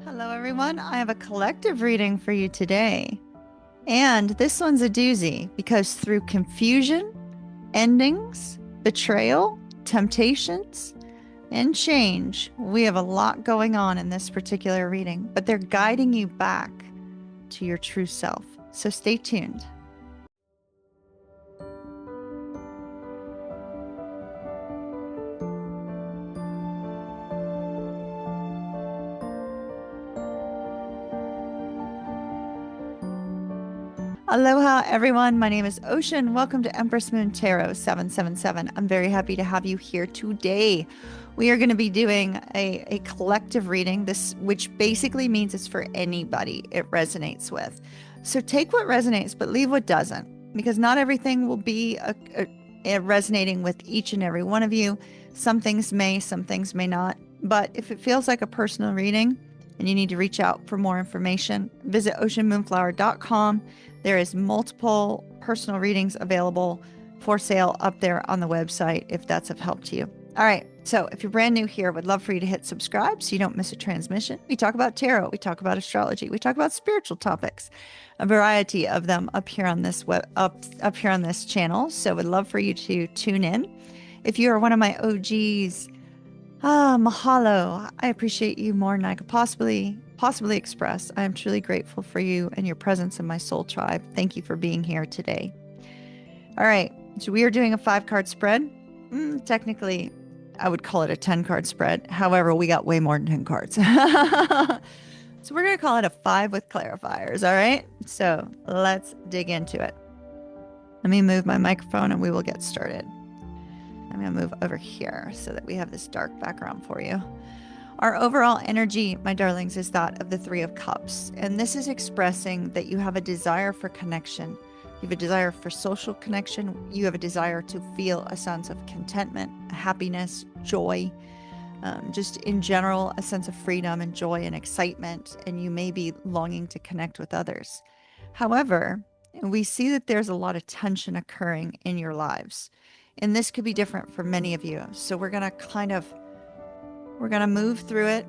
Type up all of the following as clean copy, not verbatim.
Hello, everyone. I have a collective reading for you today. And this one's a doozy because through confusion, endings, betrayal, temptations, and change, we have a lot going on in this particular reading, but they're guiding you back to your true self. So stay tuned. Aloha, everyone. My name is Ocean. Welcome to Empress Moon Tarot 777. I'm very happy to have you here today. We are going to be doing a collective reading, which basically means it's for anybody it resonates with. So take what resonates, but leave what doesn't, because not everything will be resonating with each and every one of you. Some things may, some things may not. But if it feels like a personal reading and you need to reach out for more information, visit oceanmoonflower.com. There is multiple personal readings available for sale up there on the website if that's of help to you. All right, so if you're brand new here, would love for you to hit subscribe so you don't miss a transmission. We talk about tarot, we talk about astrology, we talk about spiritual topics, a variety of them up here on this up here on this channel. So would love for you to tune in. If you are one of my OGs, mahalo. I appreciate you more than I could possibly express. I am truly grateful for you and your presence in my soul tribe. Thank you for being here today. All right, so we are doing a 5-card spread. Technically, I would call it a 10-card spread. However, we got way more than 10 cards. So we're going to call it a 5 with clarifiers, all right? So let's dig into it. Let me move my microphone and we will get started. I'm going to move over here so that we have this dark background for you. Our overall energy, my darlings, is that of the 3 of Cups. And this is expressing that you have a desire for connection. You have a desire for social connection. You have a desire to feel a sense of contentment, happiness, joy, just in general, a sense of freedom and joy and excitement. And you may be longing to connect with others. However, we see that there's a lot of tension occurring in your lives. And this could be different for many of you. So we're going to move through it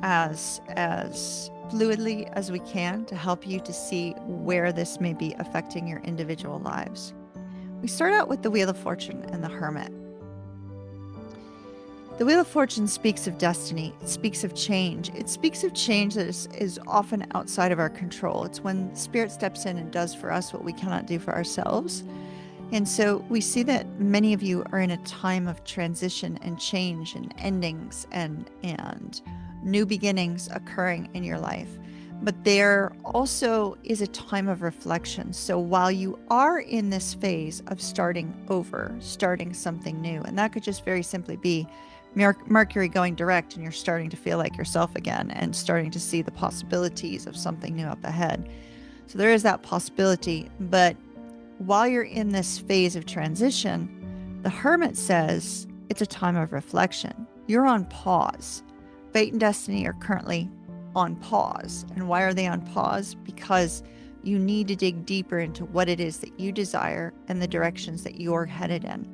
as fluidly as we can to help you to see where this may be affecting your individual lives. We start out with the Wheel of Fortune and the Hermit. The Wheel of Fortune speaks of destiny. It speaks of change. It speaks of change that is often outside of our control. It's when Spirit steps in and does for us what we cannot do for ourselves. And so we see that many of you are in a time of transition and change and endings and new beginnings occurring in your life. But there also is a time of reflection. So while you are in this phase of starting over, starting something new, and that could just very simply be Mercury going direct and you're starting to feel like yourself again and starting to see the possibilities of something new up ahead. So there is that possibility, but while you're in this phase of transition, the Hermit says it's a time of reflection. You're on pause. Fate and destiny are currently on pause. And why are they on pause? Because you need to dig deeper into what it is that you desire and the directions that you're headed in.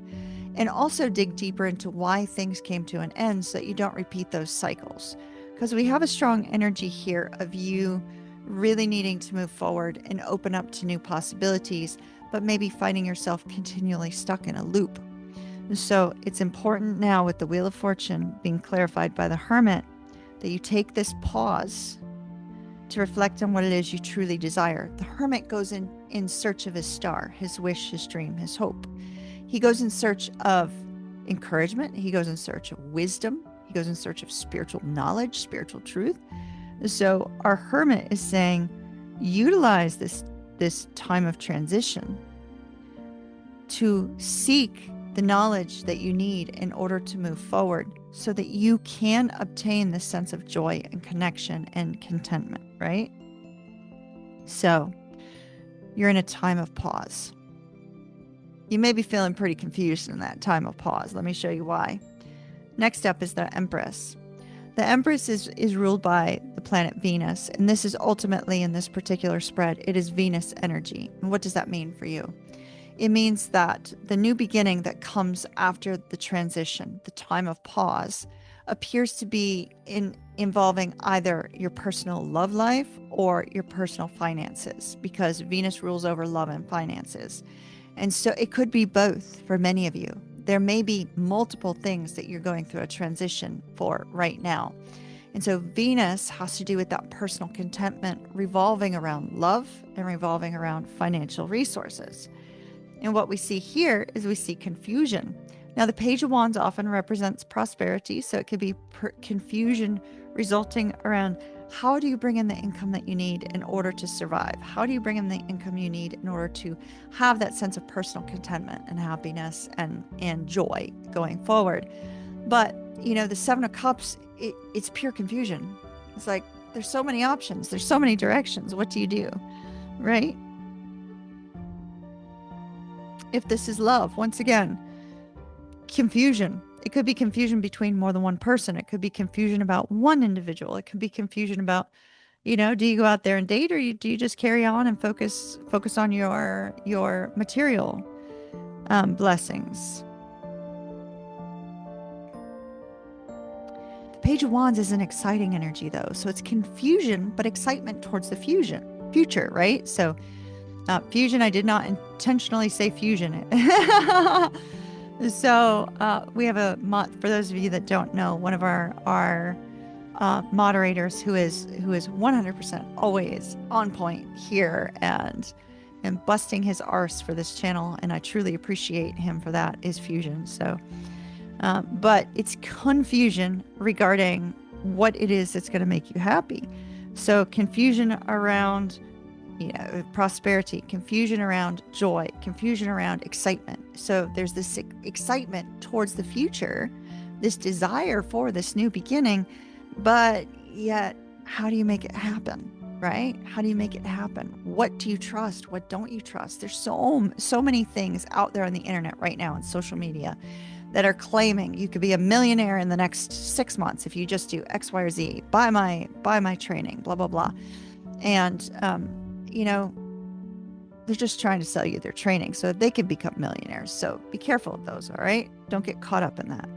And also dig deeper into why things came to an end so that you don't repeat those cycles. Because we have a strong energy here of you really needing to move forward and open up to new possibilities, but maybe finding yourself continually stuck in a loop. So it's important now with the Wheel of Fortune being clarified by the Hermit that you take this pause to reflect on what it is you truly desire. The Hermit goes in search of his star, his wish, his dream, his hope. He goes in search of encouragement. He goes in search of wisdom. He goes in search of spiritual knowledge, spiritual truth. So our Hermit is saying, utilize this time of transition to seek the knowledge that you need in order to move forward so that you can obtain this sense of joy and connection and contentment, right? So you're in a time of pause. You may be feeling pretty confused in that time of pause. Let me show you why. Next up is the Empress. The Empress is ruled by the planet Venus, and this is ultimately, in this particular spread, it is Venus energy. And what does that mean for you? It means that the new beginning that comes after the transition, the time of pause, appears to be involving either your personal love life or your personal finances, because Venus rules over love and finances. And so it could be both for many of you. There may be multiple things that you're going through a transition for right now. And so Venus has to do with that personal contentment revolving around love and revolving around financial resources. And what we see here is we see confusion. Now, the Page of Wands often represents prosperity, so it could be confusion resulting around how do you bring in the income that you need in order to survive? How do you bring in the income you need in order to have that sense of personal contentment and happiness and joy going forward? But, the Seven of Cups, it's pure confusion. It's like, there's so many options. There's so many directions. What do you do? Right? If this is love, once again, confusion. It could be confusion between more than one person. It could be confusion about one individual. It could be confusion about, do you go out there and date, or do you just carry on and focus on your material blessings? The Page of Wands is an exciting energy, though. So it's confusion, but excitement towards the future, right? So fusion, I did not intentionally say fusion. So we have for those of you that don't know, one of our moderators who is 100% always on point here and busting his arse for this channel, and I truly appreciate him for that, is Fusion. So but it's confusion regarding what it is that's going to make you happy. So confusion around prosperity, confusion around joy, confusion around excitement. So there's this excitement towards the future, this desire for this new beginning, but yet, how do you make it happen, right? How do you make it happen? What do you trust? What don't you trust? There's so many things out there on the internet right now, on social media, that are claiming you could be a millionaire in the next 6 months if you just do X, Y, or Z. Buy my training, blah, blah, blah. And, they're just trying to sell you their training so they can become millionaires. So be careful of those, all right? Don't get caught up in that.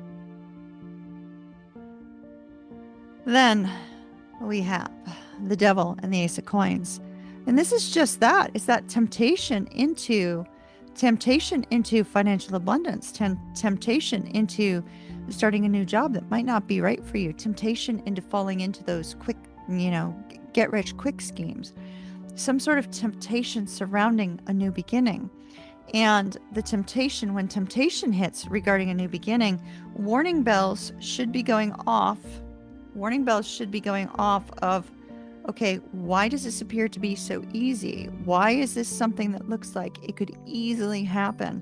Then we have the Devil and the Ace of Coins. And this is just that. It's that temptation into financial abundance, temptation into starting a new job that might not be right for you, temptation into falling into those quick, get rich quick schemes, some sort of temptation surrounding a new beginning. And the temptation, when temptation hits regarding a new beginning, warning bells should be going off. Warning bells should be going off of, okay, why does this appear to be so easy? Why is this something that looks like it could easily happen?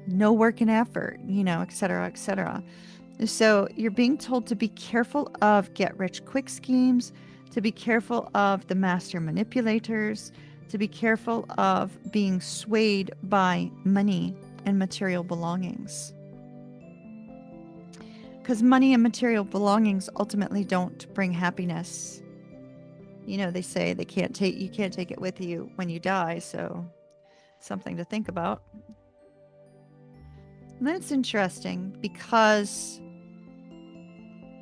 No work and effort, et cetera, et cetera. So you're being told to be careful of get rich quick schemes, to be careful of the master manipulators, to be careful of being swayed by money and material belongings. Because money and material belongings ultimately don't bring happiness. They say you can't take it with you when you die, so something to think about. And that's interesting because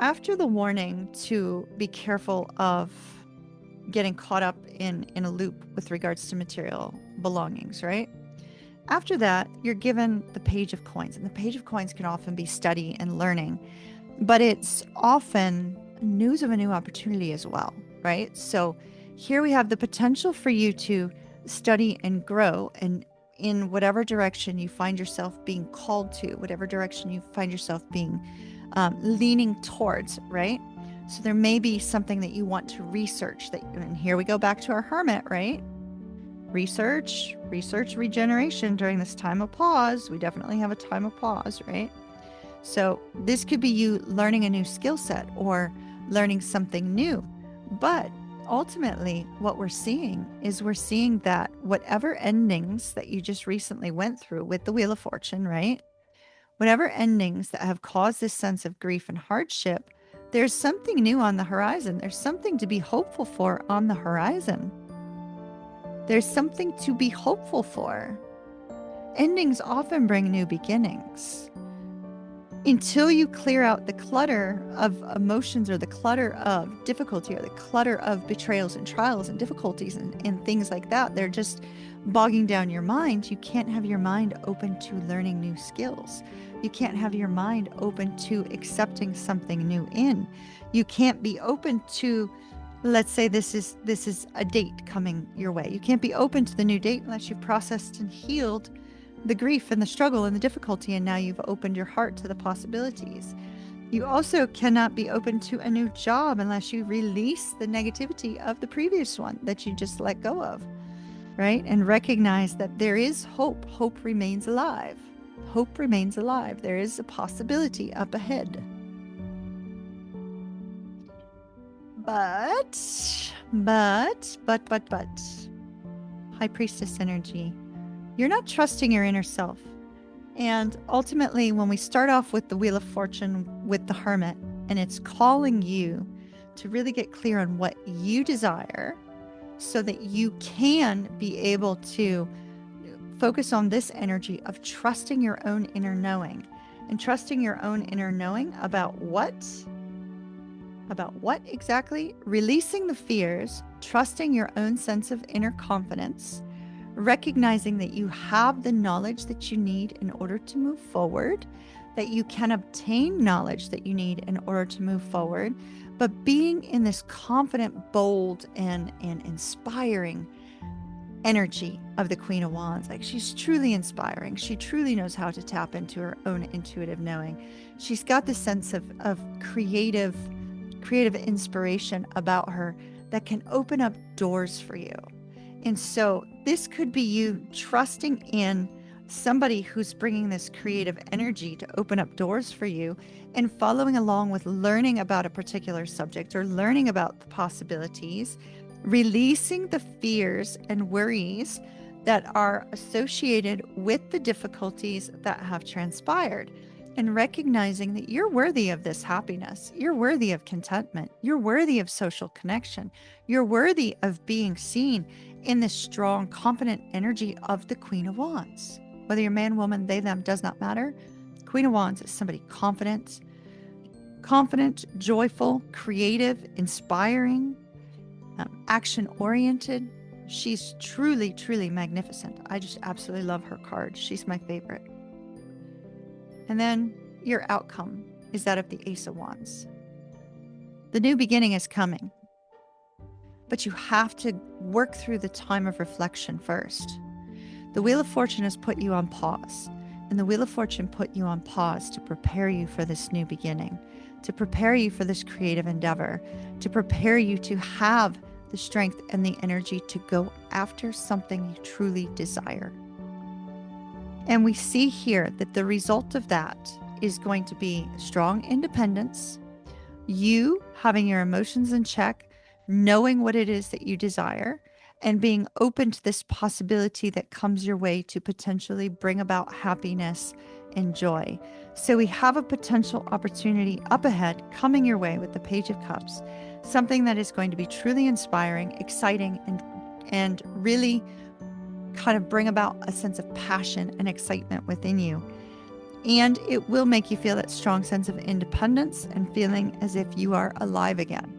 after the warning to be careful of getting caught up in a loop with regards to material belongings, right? After that, you're given the Page of Coins, and the Page of Coins can often be study and learning, but it's often news of a new opportunity as well, right? So here we have the potential for you to study and grow, and in whatever direction you find yourself being called to, whatever direction you find yourself being leaning towards, right? So there may be something that you want to research, and here we go back to our Hermit, right? Research, regeneration during this time of pause. We definitely have a time of pause, right? So this could be you learning a new skill set or learning something new. But ultimately, what we're seeing that whatever endings that you just recently went through with the Wheel of Fortune, right? Whatever endings that have caused this sense of grief and hardship, there's something new on the horizon. There's something to be hopeful for on the horizon. There's something to be hopeful for. Endings often bring new beginnings. until you clear out the clutter of emotions, or the clutter of difficulty, or the clutter of betrayals and trials and difficulties and things like that, they're just bogging down your mind. You can't have your mind open to learning new skills. You can't have your mind open to accepting something new in. You can't be open to, let's say this is a date coming your way. You can't be open to the new date unless you've processed and healed the grief and the struggle and the difficulty, and now you've opened your heart to the possibilities. You also cannot be open to a new job unless you release the negativity of the previous one that you just let go of, right? And recognize that there is hope. Hope remains alive. Hope remains alive. There is a possibility up ahead. But, High Priestess energy, you're not trusting your inner self. And ultimately, when we start off with the Wheel of Fortune with the Hermit, and it's calling you to really get clear on what you desire so that you can be able to focus on this energy of trusting your own inner knowing. And trusting your own inner knowing about what? About what exactly? Releasing the fears, trusting your own sense of inner confidence, recognizing that you have the knowledge that you need in order to move forward, that you can obtain knowledge that you need in order to move forward, but being in this confident, bold, and inspiring energy of the Queen of Wands. Like, she's truly inspiring. She truly knows how to tap into her own intuitive knowing. She's got this sense of creative inspiration about her that can open up doors for you. And so this could be you trusting in somebody who's bringing this creative energy to open up doors for you, and following along with learning about a particular subject or learning about the possibilities, releasing the fears and worries that are associated with the difficulties that have transpired, and recognizing that you're worthy of this happiness. You're worthy of contentment. You're worthy of social connection. You're worthy of being seen in this strong, confident energy of the Queen of Wands. Whether you're man, woman, they, them, does not matter. Queen of Wands is somebody confident, joyful, creative, inspiring, action-oriented. She's truly, truly magnificent. I just absolutely love her card. She's my favorite. And then your outcome is that of the Ace of Wands. The new beginning is coming, but you have to work through the time of reflection first. The Wheel of Fortune has put you on pause, and the Wheel of Fortune put you on pause to prepare you for this new beginning, to prepare you for this creative endeavor, to prepare you to have the strength and the energy to go after something you truly desire. And we see here that the result of that is going to be strong independence, you having your emotions in check, knowing what it is that you desire, and being open to this possibility that comes your way to potentially bring about happiness and joy. So we have a potential opportunity up ahead coming your way with the Page of Cups, something that is going to be truly inspiring, exciting, and really kind of bring about a sense of passion and excitement within you. And it will make you feel that strong sense of independence and feeling as if you are alive again.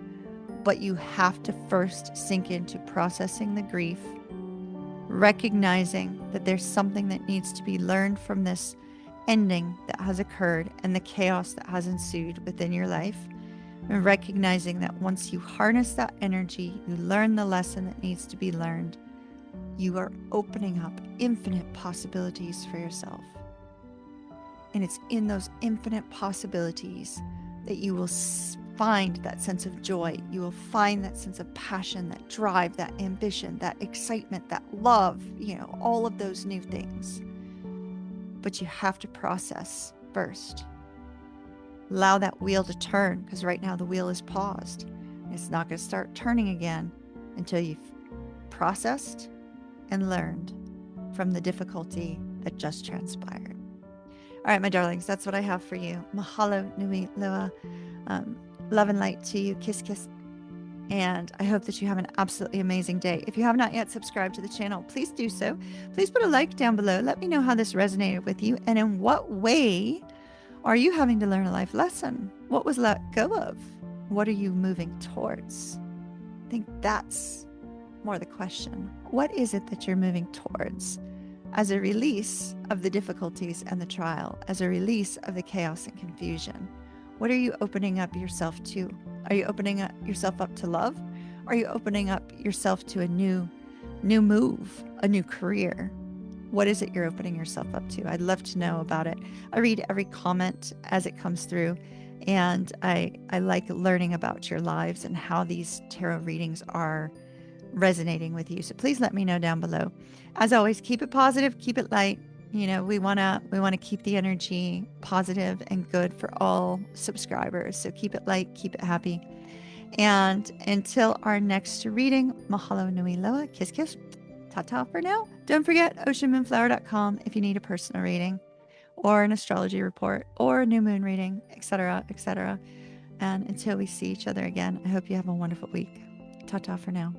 But you have to first sink into processing the grief, recognizing that there's something that needs to be learned from this ending that has occurred and the chaos that has ensued within your life, and recognizing that once you harness that energy, you learn the lesson that needs to be learned, you are opening up infinite possibilities for yourself. And it's in those infinite possibilities that you will find that sense of joy. You will find that sense of passion, that drive, that ambition, that excitement, that love, all of those new things. But you have to process first. Allow that wheel to turn, because right now the wheel is paused. It's not going to start turning again until you've processed and learned from the difficulty that just transpired. All right, my darlings, that's what I have for you. Mahalo nui loa. Love and light to you. Kiss, kiss. And I hope that you have an absolutely amazing day. If you have not yet subscribed to the channel, please do so. Please put a like down below. Let me know how this resonated with you and in what way Are you having to learn a life lesson? What was let go of? What are you moving towards? I think that's more the question. What is it that you're moving towards as a release of the difficulties and the trial, as a release of the chaos and confusion? What are you opening up yourself to? Are you opening up yourself up to love? Are you opening up yourself to a new move, a new career? What is it you're opening yourself up to? I'd love to know about it. I read every comment as it comes through, and I like learning about your lives and how these tarot readings are resonating with you. So please let me know down below. As always, keep it positive, keep it light. You know, we want to keep the energy positive and good for all subscribers. So keep it light, keep it happy. And until our next reading, mahalo nui loa, kiss kiss. Ta-ta for now. Don't forget oceanmoonflower.com if you need a personal reading or an astrology report or a new moon reading, etc., etc. And until we see each other again, I hope you have a wonderful week. Ta-ta for now.